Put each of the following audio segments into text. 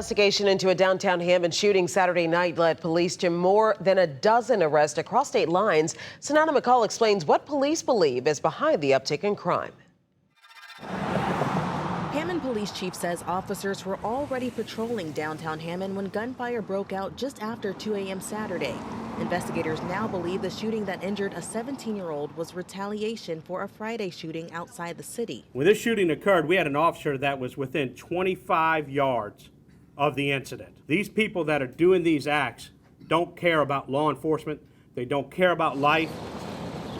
Investigation into a downtown Hammond shooting Saturday night led police to more than a dozen arrests across state lines. Sonata McCall explains what police believe is behind the uptick in crime. Hammond police chief says officers were already patrolling downtown Hammond when gunfire broke out just after 2 a.m. Saturday. Investigators now believe the shooting that injured a 17-year-old was retaliation for a Friday shooting outside the city. When this shooting occurred, we had an officer that was within 25 yards of the incident. These people that are doing these acts don't care about law enforcement. They don't care about life.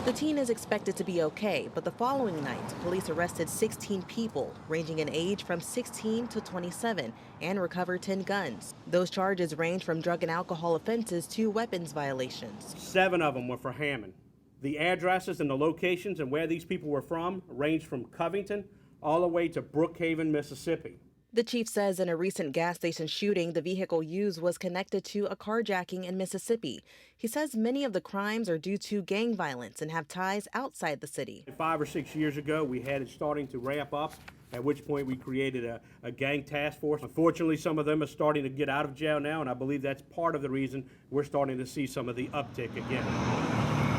The teen is expected to be okay, but the following night, police arrested 16 people, ranging in age from 16 to 27, and recovered 10 guns. Those charges range from drug and alcohol offenses to weapons violations. 7 of them were for Hammond. The addresses and the locations and where these people were from ranged from Covington all the way to Brookhaven, Mississippi. The chief says in a recent gas station shooting, the vehicle used was connected to a carjacking in Mississippi. He says many of the crimes are due to gang violence and have ties outside the city. 5 or 6 years ago, we had it starting to ramp up, at which point we created a gang task force. Unfortunately, some of them are starting to get out of jail now, and I believe that's part of the reason we're starting to see some of the uptick again.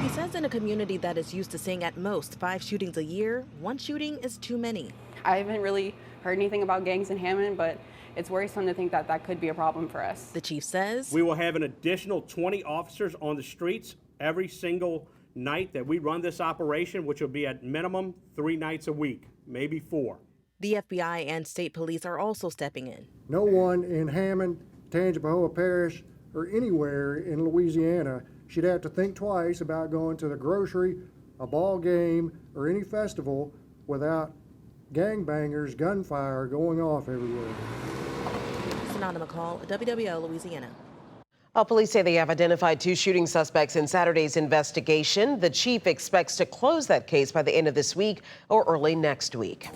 He says in a community that is used to seeing at most 5 shootings a year, 1 shooting is too many. I haven't really heard anything about gangs in Hammond, but it's worrisome to think that that could be a problem for us. The chief says we will have an additional 20 officers on the streets every single night that we run this operation, which will be at minimum 3 nights a week, maybe 4. The FBI and state police are also stepping in. No one in Hammond, Tangipahoa Parish, or anywhere in Louisiana should have to think twice about going to the grocery, a ball game, or any festival without gangbangers, gunfire going off everywhere. Sonata McCall, WWL, Louisiana. Police say they have identified 2 shooting suspects in Saturday's investigation. The chief expects to close that case by the end of this week or early next week.